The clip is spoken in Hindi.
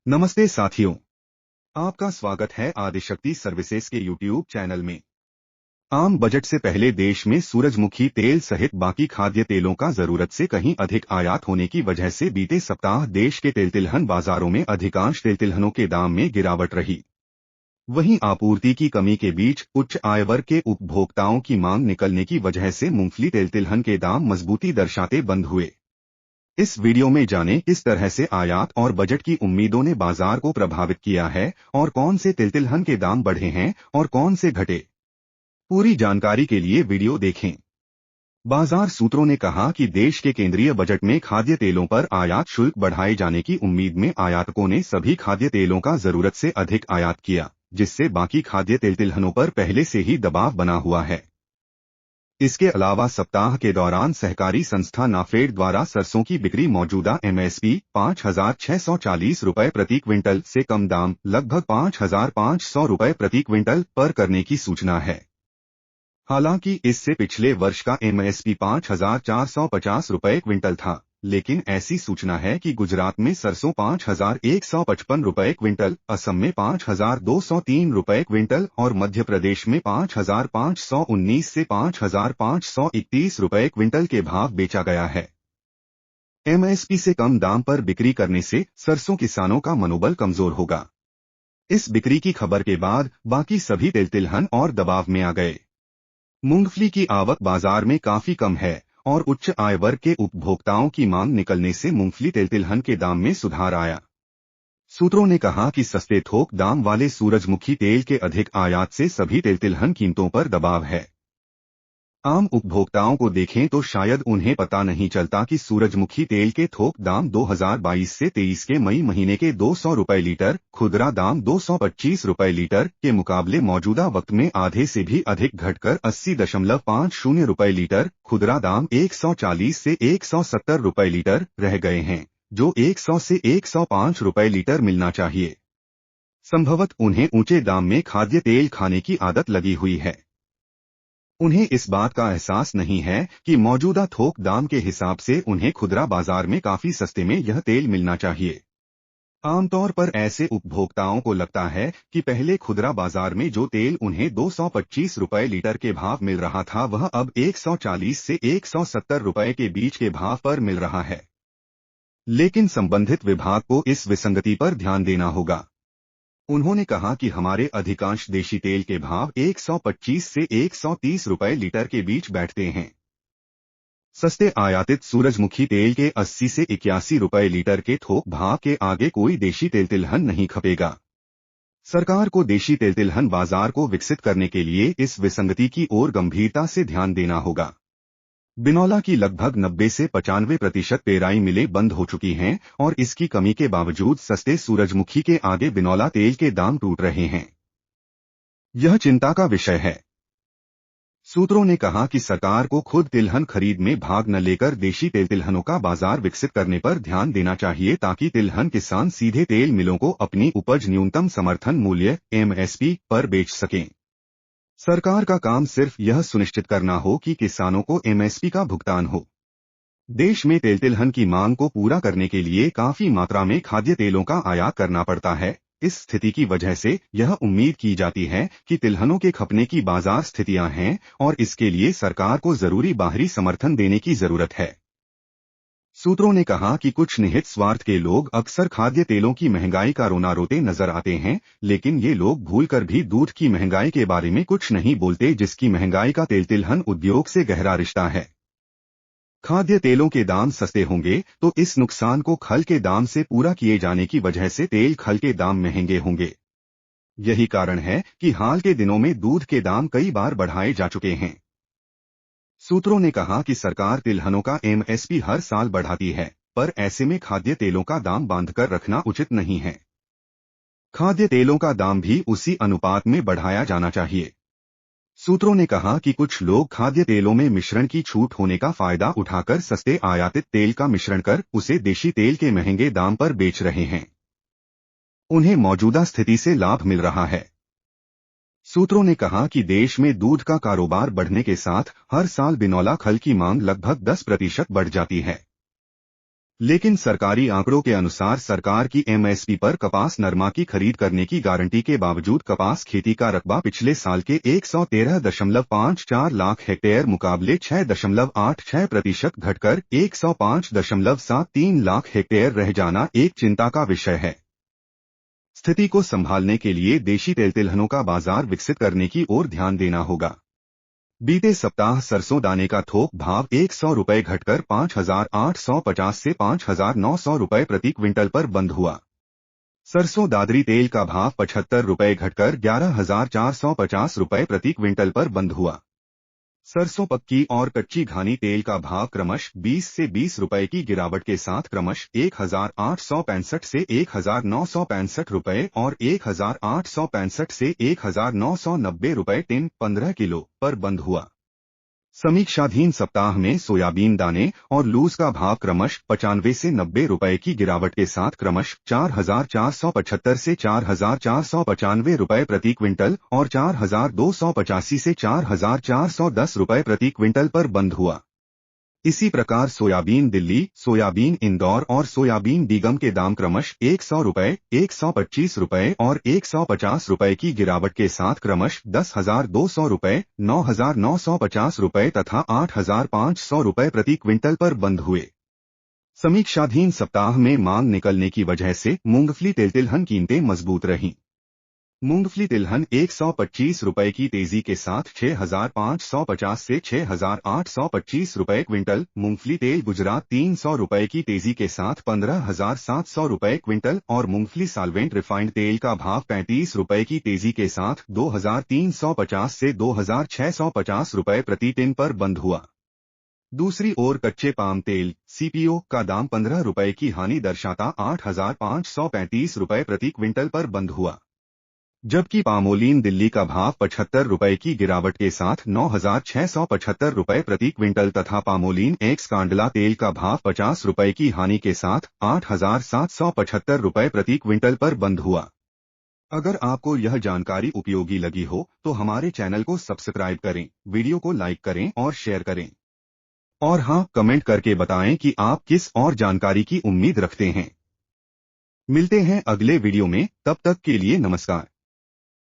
नमस्ते साथियों, आपका स्वागत है आदिशक्ति सर्विसेज के यूट्यूब चैनल में। आम बजट से पहले देश में सूरजमुखी तेल सहित बाकी खाद्य तेलों का जरूरत से कहीं अधिक आयात होने की वजह से बीते सप्ताह देश के तेल तिलहन बाजारों में अधिकांश तेल तिलहनों के दाम में गिरावट रही। वहीं आपूर्ति की कमी के बीच उच्च आय वर्ग के उपभोक्ताओं की मांग निकलने की वजह से मूंगफली तेल तिलहन के दाम मजबूती दर्शाते बंद हुए। इस वीडियो में जानें किस तरह से आयात और बजट की उम्मीदों ने बाजार को प्रभावित किया है और कौन से तिल तिलहन के दाम बढ़े हैं और कौन से घटे। पूरी जानकारी के लिए वीडियो देखें। बाजार सूत्रों ने कहा कि देश के केंद्रीय बजट में खाद्य तेलों पर आयात शुल्क बढ़ाए जाने की उम्मीद में आयातकों ने सभी खाद्य तेलों का जरूरत से अधिक आयात किया, जिससे बाकी खाद्य तेल तिलहनों पर पहले से ही दबाव बना हुआ है। इसके अलावा सप्ताह के दौरान सहकारी संस्था नाफेड द्वारा सरसों की बिक्री मौजूदा एमएसपी 5,640 रुपये प्रति क्विंटल से कम दाम लगभग 5,500 रुपये प्रति क्विंटल पर करने की सूचना है। हालांकि इससे पिछले वर्ष का एमएसपी 5,450 रुपये क्विंटल था, लेकिन ऐसी सूचना है कि गुजरात में सरसों 5,155 रुपये क्विंटल, असम में 5,203 रुपये क्विंटल और मध्य प्रदेश में 5,519 से 5,531 रुपये क्विंटल के भाव बेचा गया है। एमएसपी से कम दाम पर बिक्री करने से सरसों किसानों का मनोबल कमजोर होगा। इस बिक्री की खबर के बाद बाकी सभी तेल तिलहन और दबाव में आ गए। मूंगफली की आवक बाजार में काफी कम है और उच्च आय वर्ग के उपभोक्ताओं की मांग निकलने से मूंगफली तेल तिलहन के दाम में सुधार आया। सूत्रों ने कहा कि सस्ते थोक दाम वाले सूरजमुखी तेल के अधिक आयात से सभी तेल तिलहन कीमतों पर दबाव है। आम उपभोक्ताओं को देखें तो शायद उन्हें पता नहीं चलता कि सूरजमुखी तेल के थोक दाम 2022 से 23 के मई महीने के 200 रुपये लीटर, खुदरा दाम 225 रुपये लीटर के मुकाबले मौजूदा वक्त में आधे से भी अधिक घटकर 80.50 रुपये लीटर, खुदरा दाम 140 से 170 रुपये लीटर रह गए हैं, जो 100 से 105 रुपये लीटर मिलना चाहिए। संभवतः उन्हें ऊंचे दाम में खाद्य तेल खाने की आदत लगी हुई है। उन्हें इस बात का एहसास नहीं है कि मौजूदा थोक दाम के हिसाब से उन्हें खुदरा बाजार में काफी सस्ते में यह तेल मिलना चाहिए। आमतौर पर ऐसे उपभोक्ताओं को लगता है कि पहले खुदरा बाजार में जो तेल उन्हें 225 रुपये लीटर के भाव मिल रहा था वह अब 140 से 170 रुपये के बीच के भाव पर मिल रहा है। लेकिन संबंधित विभाग को इस विसंगति पर ध्यान देना होगा। उन्होंने कहा कि हमारे अधिकांश देशी तेल के भाव 125 से 130 रुपये लीटर के बीच बैठते हैं। सस्ते आयातित सूरजमुखी तेल के 80 से 81 रुपये लीटर के थोक भाव के आगे कोई देशी तेल तिलहन नहीं खपेगा। सरकार को देशी तेल तिलहन बाजार को विकसित करने के लिए इस विसंगति की ओर गंभीरता से ध्यान देना होगा। बिनौला की लगभग 90 से 95% पेराई मिलें बंद हो चुकी हैं और इसकी कमी के बावजूद सस्ते सूरजमुखी के आगे बिनौला तेल के दाम टूट रहे हैं। यह चिंता का विषय है। सूत्रों ने कहा कि सरकार को खुद तिलहन खरीद में भाग न लेकर देशी तेल तिलहनों का बाजार विकसित करने पर ध्यान देना चाहिए ताकि तिलहन किसान सीधे तेल मिलों को अपनी उपज न्यूनतम समर्थन मूल्य एमएसपी पर बेच सकें। सरकार का काम सिर्फ यह सुनिश्चित करना हो कि किसानों को एमएसपी का भुगतान हो। देश में तेल तिलहन की मांग को पूरा करने के लिए काफी मात्रा में खाद्य तेलों का आयात करना पड़ता है। इस स्थिति की वजह से यह उम्मीद की जाती है कि तिलहनों के खपने की बाजार स्थितियां हैं और इसके लिए सरकार को जरूरी बाहरी समर्थन देने की जरूरत है। सूत्रों ने कहा कि कुछ निहित स्वार्थ के लोग अक्सर खाद्य तेलों की महंगाई का रोना रोते नजर आते हैं, लेकिन ये लोग भूलकर भी दूध की महंगाई के बारे में कुछ नहीं बोलते, जिसकी महंगाई का तेल तिलहन उद्योग से गहरा रिश्ता है। खाद्य तेलों के दाम सस्ते होंगे तो इस नुकसान को खल के दाम से पूरा किए जाने की वजह से तेल खल के दाम महंगे होंगे। यही कारण है कि हाल के दिनों में दूध के दाम कई बार बढ़ाए जा चुके हैं। सूत्रों ने कहा कि सरकार तिलहनों का एमएसपी हर साल बढ़ाती है, पर ऐसे में खाद्य तेलों का दाम बांधकर रखना उचित नहीं है। खाद्य तेलों का दाम भी उसी अनुपात में बढ़ाया जाना चाहिए। सूत्रों ने कहा कि कुछ लोग खाद्य तेलों में मिश्रण की छूट होने का फायदा उठाकर सस्ते आयातित तेल का मिश्रण कर उसे देशी तेल के महंगे दाम पर बेच रहे हैं। उन्हें मौजूदा स्थिति से लाभ मिल रहा है। सूत्रों ने कहा कि देश में दूध का कारोबार बढ़ने के साथ हर साल बिनौला खल की मांग लगभग 10% बढ़ जाती है। लेकिन सरकारी आंकड़ों के अनुसार सरकार की एमएसपी पर कपास नरमा की खरीद करने की गारंटी के बावजूद कपास खेती का रकबा पिछले साल के 113.54 लाख हेक्टेयर मुकाबले 6.86% घटकर 105.73 लाख हेक्टेयर रह जाना एक चिंता का विषय है। स्थिति को संभालने के लिए देशी तेल तिलहनों का बाजार विकसित करने की ओर ध्यान देना होगा। बीते सप्ताह सरसों दाने का थोक भाव 100 रुपये घटकर 5,850 से 5,900 रुपये प्रति क्विंटल पर बंद हुआ। सरसों दादरी तेल का भाव 75 रुपये घटकर 11,450 रुपये प्रति क्विंटल पर बंद हुआ। सरसों पक्की और कच्ची घानी तेल का भाव क्रमश 20 से 20 रुपये की गिरावट के साथ क्रमश 1,865 से 1,965 रुपये और 1,865 से 1,990 रुपये टिन 15 किलो पर बंद हुआ। समीक्षाधीन सप्ताह में सोयाबीन दाने और लूज का भाव क्रमश 95 से 90 रुपये की गिरावट के साथ क्रमश 4,475 से 4,495 रुपये प्रति क्विंटल और 4,285 से 4,410 रुपये प्रति क्विंटल पर बंद हुआ। इसी प्रकार सोयाबीन दिल्ली, सोयाबीन इंदौर और सोयाबीन डीगम के दाम क्रमश 100 रुपये, 125 रुपये और 150 रुपये की गिरावट के साथ क्रमश 10,200 रुपये, 9,950 रुपये तथा 8,500 रुपये प्रति क्विंटल पर बंद हुए। समीक्षाधीन सप्ताह में मांग निकलने की वजह से मूंगफली तिलहन कीमतें मजबूत रहीं। मूंगफली तिलहन 125 रुपये की तेजी के साथ 6,550 से 6,825 रुपये क्विंटल, मूंगफली तेल गुजरात 300 रुपये की तेजी के साथ 15,700 रुपये क्विंटल और मूंगफली साल्वेंट रिफाइंड तेल का भाव 35 रुपये की तेजी के साथ 2,350 से 2,650 रुपये प्रति टिन पर बंद हुआ। दूसरी ओर कच्चे पाम तेल सीपीओ का दाम 15 रुपये की हानि दर्शाता 8,535 रुपये प्रति क्विंटल पर बंद हुआ, जबकि पामोलीन दिल्ली का भाव 75 रुपये की गिरावट के साथ 9,675 रुपये प्रति क्विंटल तथा पामोलीन एक्स कांडला तेल का भाव 50 रुपये की हानि के साथ 8,775 रुपये प्रति क्विंटल पर बंद हुआ। अगर आपको यह जानकारी उपयोगी लगी हो तो हमारे चैनल को सब्सक्राइब करें, वीडियो को लाइक करें और शेयर करें। और हाँ, कमेंट करके बताएं कि आप किस और जानकारी की उम्मीद रखते हैं। मिलते हैं अगले वीडियो में, तब तक के लिए नमस्कार।